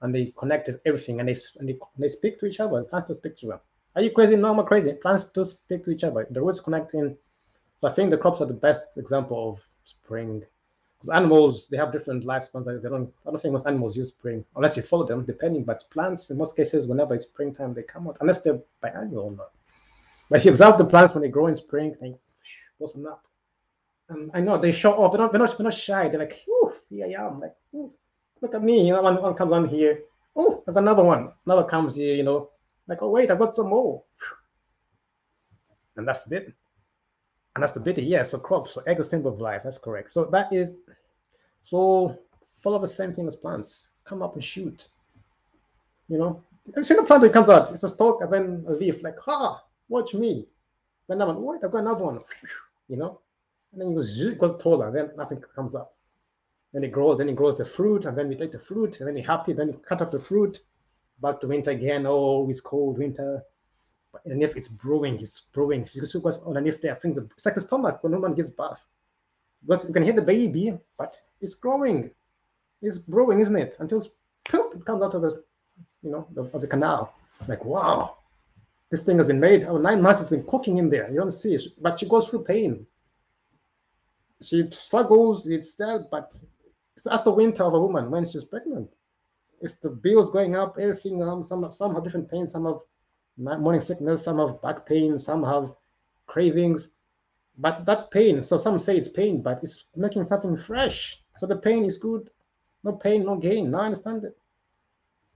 and they connected everything, and they speak to each other. Plants to speak to them. Are you crazy? No, I'm not crazy. Plants do speak to each other. The roots connecting. So I think the crops are the best example of spring. Because animals, they have different lifespans. I don't think most animals use spring, unless you follow them, depending. But plants, in most cases, whenever it's springtime, they come out, unless they're biannual or not. But if you observe the plants when they grow in spring, they blossom up. I know they show off. They're not shy. They're like, "Ooh, here I am." Like, "Ooh, look at me." You know, one comes on here. Oh, I've got another one. Another comes here. You know, like, oh wait, I've got some more. And that's it. And that's the beauty. Yeah. So crops. So egg is symbol of life. That's correct. So that is so follow the same thing as plants. Come up and shoot. You know, every single plant that comes out, it's a stalk and then a leaf. Like, ha, watch me. Then another one. Wait, I've got another one. You know, and then it goes taller. Then nothing comes up. Then it grows the fruit, and then we take the fruit, and then you're happy, then you cut off the fruit, back to winter again. Oh, it's cold winter. But underneath it's brewing, it's brewing. You see what's underneath there, things it's like the stomach when a woman gives birth. Because you can hear the baby, but it's growing. It's brewing, isn't it? Until it comes out of the of the canal. Like, wow, this thing has been made. Oh, 9 months it's been cooking in there. You don't see it, but she goes through pain. She struggles, it's that, but that's the winter of a woman when she's pregnant. It's the bills going up, everything. Some have different pains. Some have morning sickness. Some have back pain. Some have cravings. But that pain, so some say it's pain, but it's making something fresh. So the pain is good. No pain, no gain. Now I understand it.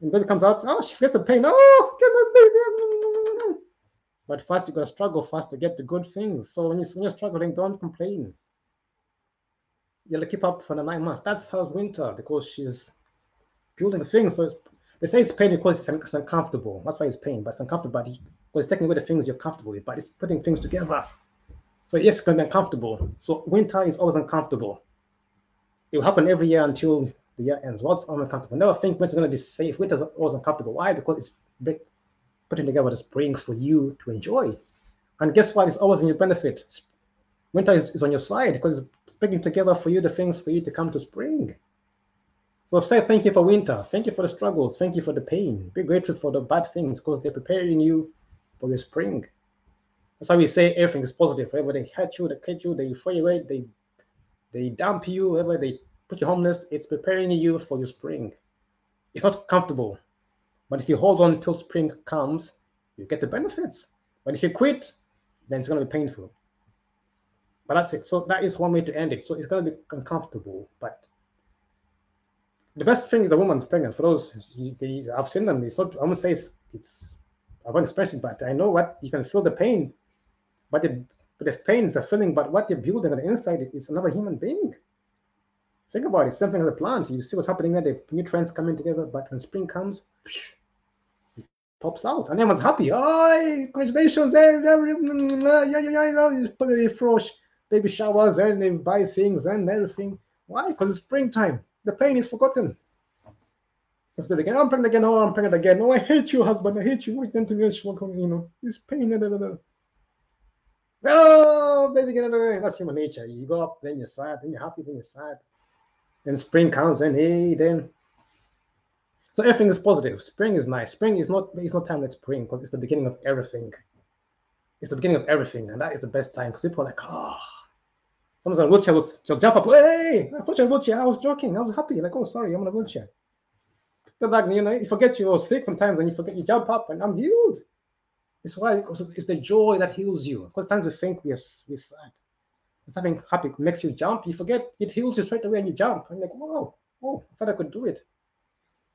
And baby comes out. Oh, she feels the pain. Oh, get my baby. But first you gotta struggle first to get the good things. So when you're struggling, don't complain. You gotta keep up for the 9 months. That's how winter, because she's building things. So they say it's pain because it's uncomfortable. That's why it's pain, but it's uncomfortable. But because it's taking away the things you're comfortable with, but it's putting things together. So yes, it's gonna be uncomfortable. So winter is always uncomfortable. It will happen every year until the year ends. What's uncomfortable? Never think winter's gonna be safe. Winter's always uncomfortable. Why? Because it's putting together the spring for you to enjoy. And guess what? It's always in your benefit. Winter is on your side because it's bringing together for you the things for you to come to spring. So say thank you for winter. Thank you for the struggles. Thank you for the pain. Be grateful for the bad things because they're preparing you for your spring. That's why we say everything is positive. Wherever they hurt you, they cut you, they throw you away, they dump you, wherever they put you homeless, it's preparing you for your spring. It's not comfortable. But if you hold on until spring comes, you get the benefits. But if you quit, then it's going to be painful. But that's it. So that is one way to end it. So it's going to be uncomfortable. But the best thing is the woman's pregnant. For those, I've seen them. It's not, I won't say it's I won't express it, but I know what you can feel the pain. But the pain is a feeling, but what you're building on the inside is another human being. Think about it. Something like the plants. You see what's happening there. The nutrients coming together, but when spring comes, it pops out, and everyone's happy. Oh, congratulations! Hey, yeah, frosh, baby showers, and they buy things and everything. Why? Because it's springtime. The pain is forgotten. Let's be again. I'm pregnant again. Oh, I'm pregnant again. Oh, I hate you, husband. I hate you. What done to me? It's pain. Oh, baby, that's human nature. You go up, then you're sad, then you're happy, then you're sad. Then spring comes, and hey, then. So everything is positive. Spring is nice. Spring is not. It's not time like spring because it's the beginning of everything. It's the beginning of everything, and that is the best time because people are like, oh. Someone's on a wheelchair will jump up. Hey, I put you in a wheelchair. I was joking. I was happy. Like, oh, sorry, I'm on a wheelchair. Go back, you forget you're sick sometimes, and you forget you jump up, and I'm healed. It's why it's the joy that heals you. Because times we think we're sad. Something happy makes you jump, you forget it heals you straight away and you jump. And you're like, whoa, oh, I thought I could do it.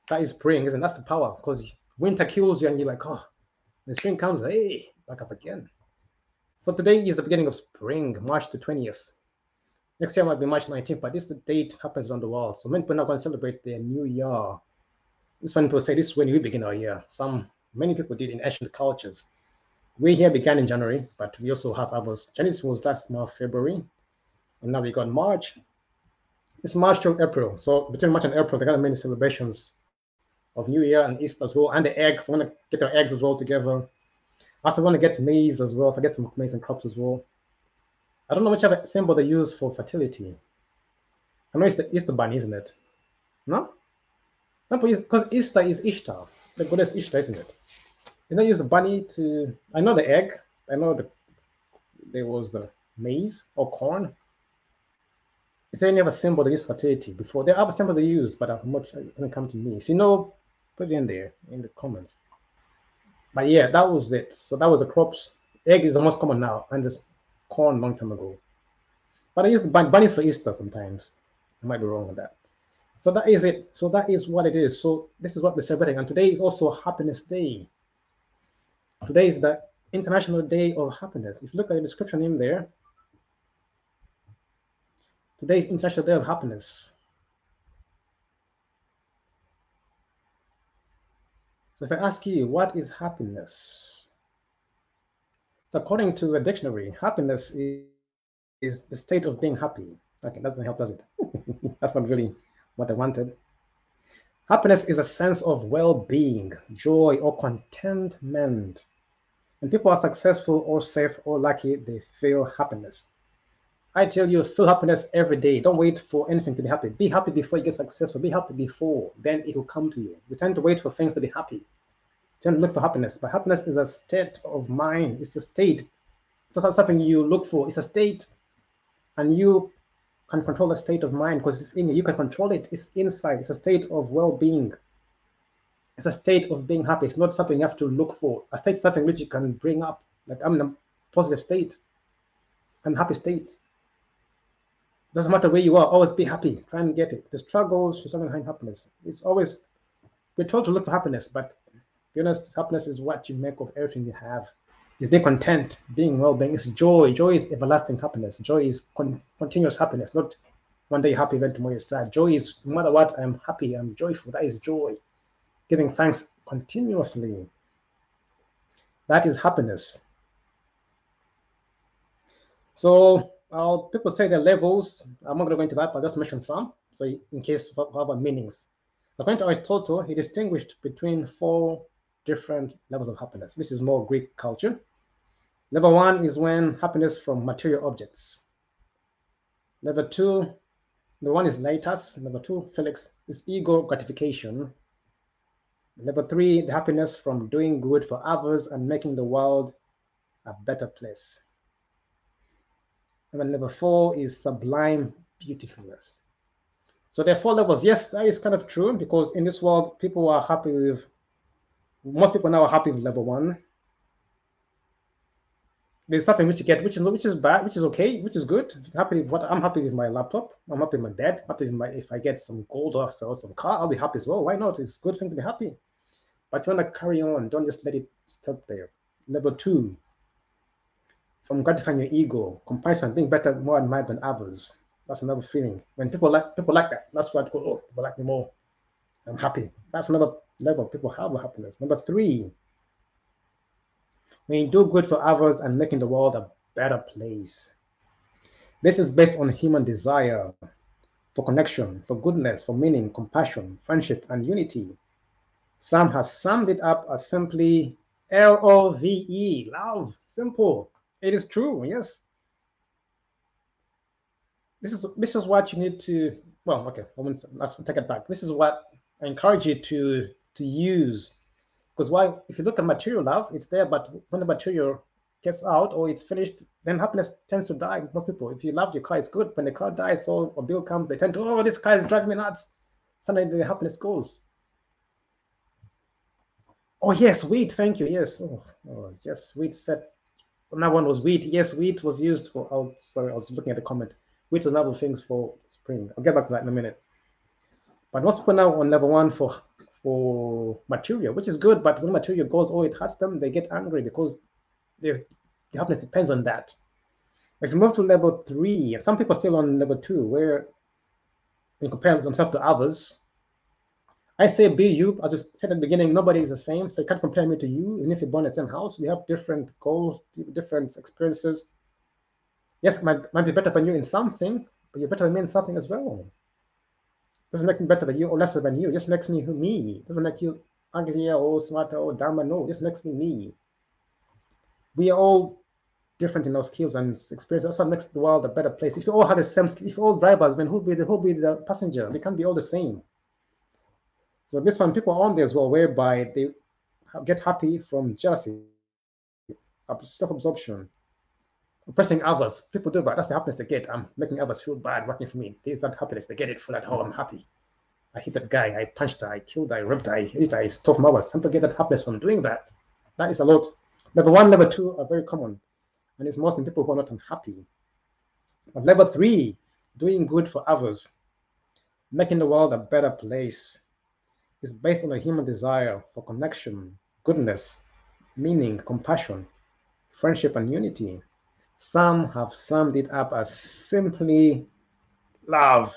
That is spring, isn't it? That's the power. Because winter kills you and you're like, oh, when spring comes, hey, back up again. So today is the beginning of spring, March the 20th. Next year might be March 19th, but this date happens around the world. So many people are not going to celebrate their new year. This one people say this is when we begin our year. Many people did in ancient cultures. We here began in January, but we also have others. Chinese was last month, February, and now we got March. It's March to April. So between March and April, they got many celebrations of New Year and Easter as well, and the eggs. I want to get our eggs as well together. I also want to get maize as well. If I get some maize and crops as well. I don't know which other symbol they use for fertility. I know it's the Easter bunny, isn't it? No? Because Easter is Ishtar, the goddess Ishtar, isn't it? They don't use the bunny to. I know the egg. I know there was the maize or corn. Is there any other symbol that used fertility before? There are other symbols they used, but I'm not sure when it comes to me. If you know, put it in there in the comments. But yeah, that was it. So that was the crops. Egg is the most common now, and there's corn long time ago. But I use the bunnies for Easter sometimes. I might be wrong on that. So that is it. So that is what it is. So this is what we're celebrating. And today is also Happiness Day. Today is the International Day of Happiness. If you look at the description in there, today is International Day of Happiness. So if I ask you, what is happiness? So according to the dictionary, happiness is the state of being happy. Okay, that doesn't help, does it? That's not really what I wanted. Happiness is a sense of well-being, joy, or contentment. When people are successful or safe or lucky, they feel happiness. I tell you, feel happiness every day. Don't wait for anything to be happy. Be happy before you get successful. Be happy before, then it will come to you. We tend to wait for things to be happy. Tend to look for happiness, but happiness is a state of mind. It's a state. It's not something you look for. It's a state, and you can control the state of mind because it's in you. You can control it. It's inside. It's a state of well-being. It's a state of being happy. It's not something you have to look for. A state is something which you can bring up. Like I'm in a positive state. I'm happy state. Doesn't matter where you are, always be happy. Try and get it. The struggles, something behind happiness. It's always, we're told to look for happiness, but to be honest, happiness is what you make of everything you have. It's being content, being well-being. It's joy. Joy is everlasting happiness. Joy is continuous happiness, not one day you're happy, then tomorrow you're sad. Joy is no matter what, I'm happy, I'm joyful. That is joy. Giving thanks continuously. That is happiness. So people say there are levels. I'm not going to go into that, but I'll just mention some. So in case of other meanings. According to Aristotle, he distinguished between 4 different levels of happiness. This is more Greek culture. Level 1 is when happiness from material objects. Level 2, the one is Latus. Level 2, Felix, is ego gratification. Level 3, the happiness from doing good for others and making the world a better place. And then level 4 is sublime beautifulness. So there are 4 levels. Yes, that is kind of true because in this world, people are happy with, most people now are happy with level 1. There's something which you get, which is bad, which is okay, which is good. Happy with what I'm happy with my laptop. I'm happy with my bed. Happy with my, if I get some gold or some car, I'll be happy as well. Why not? It's a good thing to be happy. But you want to carry on. Don't just let it stop there. Level 2, from gratifying your ego, comparison, being better, more admired than others. That's another feeling. When people like that, that's what people like me more. I'm happy. That's another level people have of happiness. Number 3, when you do good for others and making the world a better place. This is based on human desire for connection, for goodness, for meaning, compassion, friendship, and unity. Some has summed it up as simply LOVE, love, simple. It is true, yes. This is what you need to, well, okay, let's take it back. This is what I encourage you to use. Because why, if you look at material love, it's there, but when the material gets out or it's finished, then happiness tends to die. Most people, if you love your car, it's good. When the car dies or a bill comes, they tend to, oh, this car is driving me nuts. Suddenly the happiness goes. Oh, yes, wheat, thank you, yes. Oh yes, wheat said, another one was wheat. Yes, wheat was used for, oh, sorry, I was looking at the comment. Wheat was another things for spring. I'll get back to that in a minute. But most people now on level 1 for material, which is good, but when material goes, oh, it hurts them, they get angry because the happiness depends on that. If you move to level 3, some people are still on level 2, where when compare themselves to others, I say be you, as I said at the beginning, nobody is the same, so you can't compare me to you, even if you're born in the same house. We have different goals, different experiences. Yes, it might be better than you in something, but you're better than me in something as well. Doesn't make me better than you or lesser than you. It just makes me me. Doesn't make you uglier or smarter or dumber. No, it just makes me me. We are all different in our skills and experiences. That's what makes the world a better place. If you all had the same, if all drivers, then who'll be the passenger? We can't be all the same. So this one, people are on there as well, whereby they get happy from jealousy, self-absorption, oppressing others. People do that. That's the happiness they get. I'm making others feel bad working for me. There's that happiness. They get it for that. Oh, I'm happy. I hit that guy. I punched her. I killed her. I raped her. I hit her. I stole from others. Some people get that happiness from doing that. That is a lot. Level 1, level 2 are very common. And it's mostly people who are not unhappy. But level 3, doing good for others, making the world a better place, is based on a human desire for connection, goodness, meaning, compassion, friendship, and unity. Some have summed it up as simply love.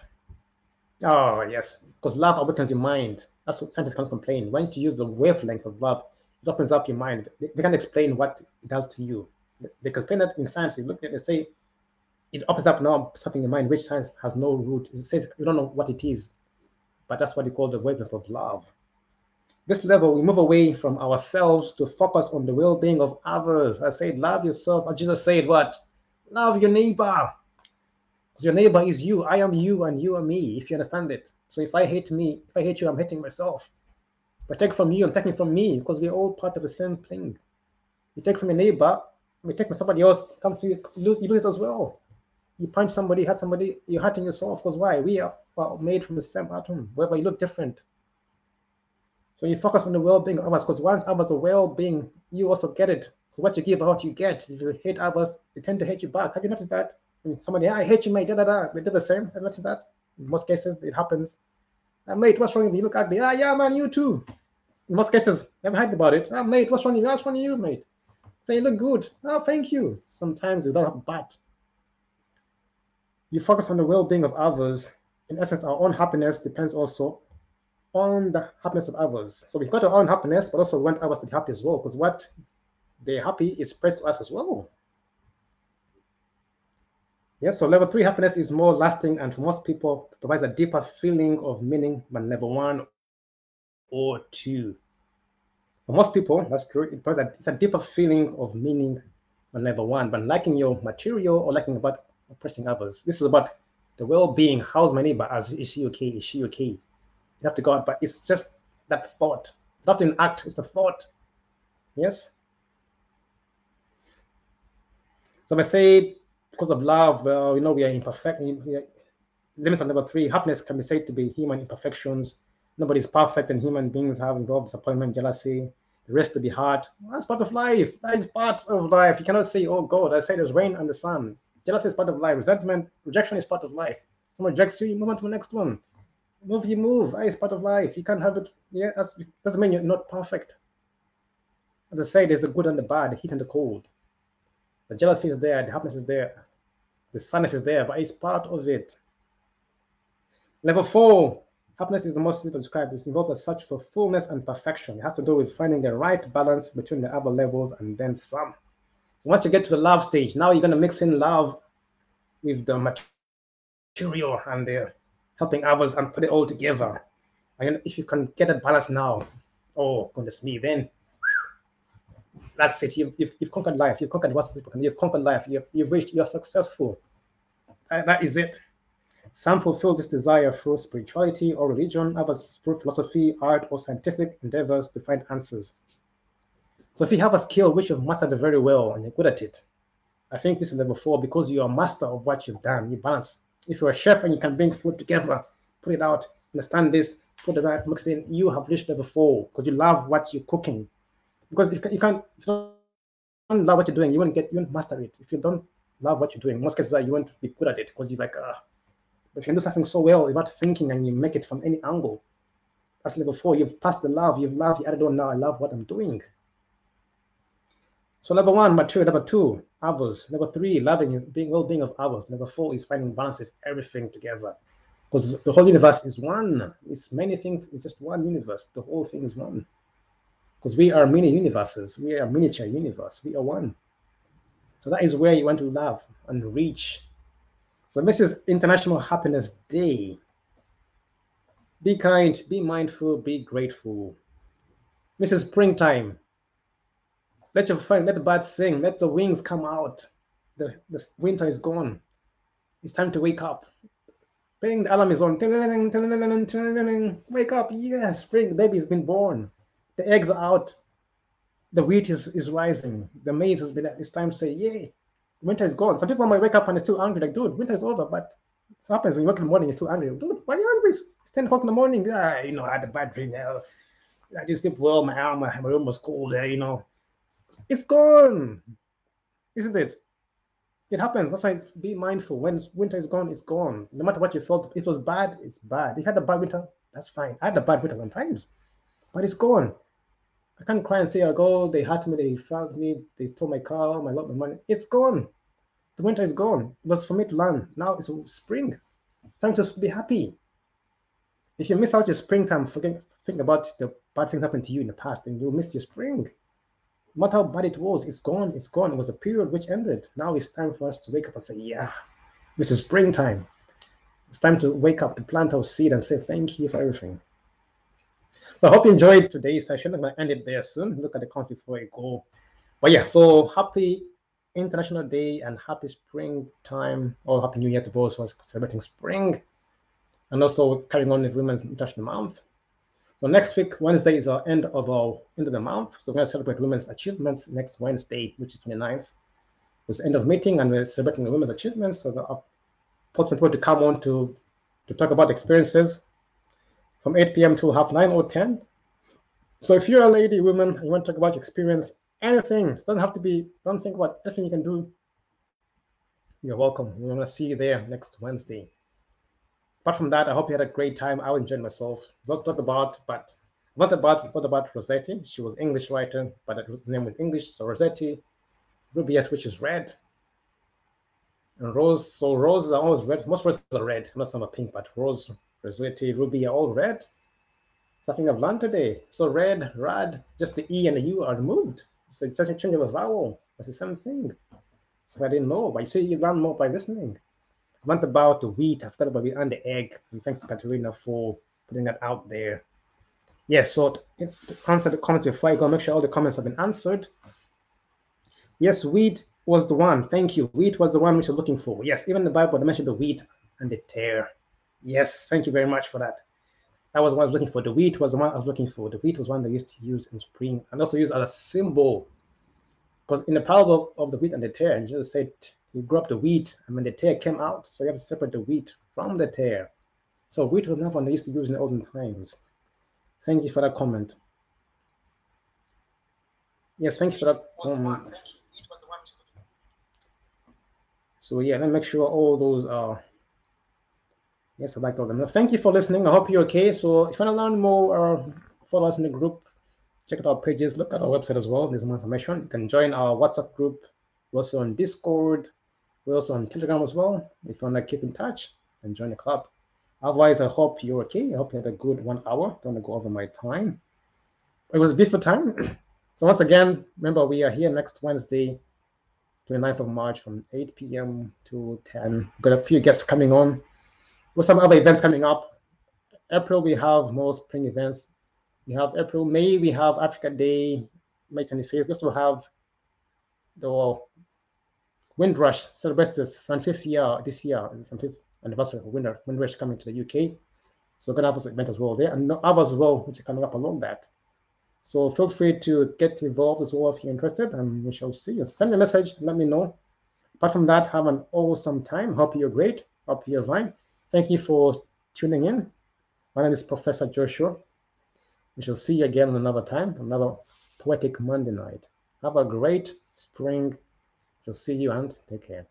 Oh, yes, because love awakens your mind. That's what scientists can't complain. Once you use the wavelength of love, it opens up your mind. They can't explain what it does to you. They can explain that in science. You look at it, they say it opens up now something in your mind which science has no root. It says you don't know what it is, but that's what they call the wavelength of love. This level, we move away from ourselves to focus on the well-being of others. I said, love yourself. As Jesus said, what? Love your neighbor. Because your neighbor is you. I am you, and you are me. If you understand it. So if I hate me, if I hate you, I'm hating myself. If I take from you, I'm taking from me, because we're all part of the same thing. You take from your neighbor, you take from somebody else, comes to you, you lose it as well. You punch somebody, hurt somebody, you're hurting yourself. Because why? We are made from the same atom. Whether you look different. So you focus on the well-being of others, because once others are well-being, you also get it. So what you give out, you get. If you hate others, they tend to hate you back. Have you noticed that? When somebody, I hate you, mate, da da da, they do the same. Have you noticed that? In most cases, it happens. Mate, what's wrong with you? You look ugly. Yeah, man, you too. In most cases, never heard about it. Mate, what's wrong with you? What's wrong with you, mate? Say, you look good. Oh, thank you. Sometimes you don't have but. You focus on the well-being of others. In essence, our own happiness depends also on the happiness of others. So we've got our own happiness, but also want others to be happy as well, because what they're happy is praised to us as well. Yes, so level 3 happiness is more lasting, and for most people provides a deeper feeling of meaning than level 1 or 2. For most people, that's true, it's a deeper feeling of meaning than level 1, but liking your material or liking about oppressing others. This is about the well-being. How's my neighbor? Is she okay? Is she okay? You have to go out, but it's just that thought. Not in act, it's the thought. Yes. So if I say because of love, well, we are imperfect. Limits on level 3, happiness can be said to be human imperfections. Nobody's perfect, and human beings have involved disappointment, jealousy, the rest to be hard. Well, that's part of life. That is part of life. You cannot say, oh God, I say there's rain and the sun. Jealousy is part of life. Resentment, rejection is part of life. Someone rejects you, you move on to the next one. You move. That is part of life. You can't have it. Yeah, that doesn't mean you're not perfect. As I say, there's the good and the bad, the heat and the cold. The jealousy is there, the happiness is there, the sadness is there, but it's part of it. Level 4, happiness is the most easy to describe. It involves a search for fullness and perfection. It has to do with finding the right balance between the other levels and then some. So once you get to the love stage, now you're going to mix in love with the material and the helping others and put it all together. And if you can get a balance now, oh goodness me, then that's it. You've conquered life. You've conquered what people can. You've conquered life. You've reached. You're successful. That is it. Some fulfill this desire through spirituality or religion. Others through philosophy, art, or scientific endeavors to find answers. So if you have a skill which you've mastered very well and you're good at it, I think this is level 4 because you're a master of what you've done. You balance. If you're a chef and you can bring food together, put it out, understand this, put it out, mix it in, you have reached level 4 because you love what you're cooking. Because if you don't love what you're doing, you won't master it. If you don't love what you're doing, most cases you won't be good at it because you're like, but if you can do something so well without thinking and you make it from any angle, that's level 4. You've passed the love, you've loved, you added on now, I love what I'm doing. So level 1, material. Level 2, others. Level 3, loving, well-being of others. Level 4 is finding balance of everything together. Because the whole universe is one. It's many things, it's just one universe. The whole thing is one. Because we are mini universes. We are a miniature universe. We are one. So that is where you want to love and reach. So this is International Happiness Day. Be kind, be mindful, be grateful. This is springtime. Let the birds sing, let the wings come out. The winter is gone. It's time to wake up. Bang, the alarm is on. Wake up, yes, spring, the baby's been born. The eggs are out. The wheat is rising. The maize has been, it's time to say, yay, winter is gone. Some people might wake up and they're still angry, like, dude, winter is over, but it happens when you wake in the morning, you're still angry. Dude, why are you angry? It's 10 o'clock in the morning. I had a bad dream. I didn't sleep well, my room was cold, It's gone, isn't it? It happens. That's why be mindful. When winter is gone, it's gone. No matter what you felt, if it was bad, it's bad. If you had a bad winter, that's fine. I had a bad winter sometimes, but it's gone. I can't cry and say, oh, God, they hurt me, they found me, they stole my car, my lot of money. It's gone. The winter is gone. It was for me to learn. Now it's spring. Time to be happy. If you miss out your springtime, think about the bad things happened to you in the past, and you'll miss your spring. No matter how bad it was, it's gone. It's gone. It was a period which ended. Now it's time for us to wake up and say, yeah, this is springtime. It's time to wake up, to plant our seed and say thank you for everything. So I hope you enjoyed today's session. I'm going to end it there soon. Look at the count before I go. But yeah, so happy International Day and happy springtime, or happy New Year to those who are celebrating spring. And also carrying on with Women's International Month. So next week, Wednesday, is our end of the month. So we're going to celebrate women's achievements next Wednesday, which is 29th. It's the end of meeting, and we're celebrating the women's achievements. So I've taught people to come on to talk about experiences from 8 p.m. to 9:30 or 10. So if you're a lady, woman, you want to talk about your experience, anything, it doesn't have to be, don't think about anything you can do, you're welcome. We're going to see you there next Wednesday. Apart from that, I hope you had a great time. I enjoyed myself. Not about Rossetti. She was English writer, but her name was English. So Rossetti, Ruby, yes, which is red. And Rose, so roses are always red. Most roses are red. Not some are pink, but Rose, Rossetti, Ruby are all red. Something I've learned today. So red, rad, just the E and the U are removed. So it's just a change of a vowel. It's the same thing. So I didn't know, but you see, you learn more by listening. I went about the wheat. I forgot about wheat and the egg. And thanks to Katerina for putting that out there. Yes, so to answer the comments before I go, make sure all the comments have been answered. Yes, wheat was the one. Thank you. Wheat was the one which you're looking for. Yes, even the Bible, they mentioned the wheat and the tare. Yes, thank you very much for that. That was what I was looking for. The wheat was the one I was looking for. The wheat was one they used to use in spring and also used as a symbol. Because in the parable of the wheat and the tare, Jesus said, you grew up the wheat, and when the tare came out, so you have to separate the wheat from the tare. So wheat was not one they used to use in the olden times. Thank you for that comment. Yes, thank you for that comment. So yeah, let me make sure all those are. Yes, I liked all them. Thank you for listening. I hope you're okay. So if you want to learn more or follow us in the group, check out our pages, look at our website as well. There's more information. You can join our WhatsApp group. We're also on Discord. We're also on Telegram as well. If you want to keep in touch and join the club. Otherwise, I hope you're okay. I hope you had a good 1 hour. Don't want to go over my time. It was beautiful time. So once again, remember, we are here next Wednesday, 29th of March from 8 p.m. to 10. We've got a few guests coming on. With some other events coming up. April, we have more spring events. We have April, May, we have Africa Day, May 25th. We also have the Windrush celebrates the 75th year this year, the 75th anniversary of Windrush coming to the UK. So we're going to have this event as well there, and others as well, which are coming up along that. So feel free to get involved as well if you're interested, and we shall see you. Send me a message, let me know. Apart from that, have an awesome time. Hope you're great. Hope you're fine. Thank you for tuning in. My name is Professor Joshua. We shall see you again another time, another Poetic Monday night. Have a great spring. We'll see you and take care.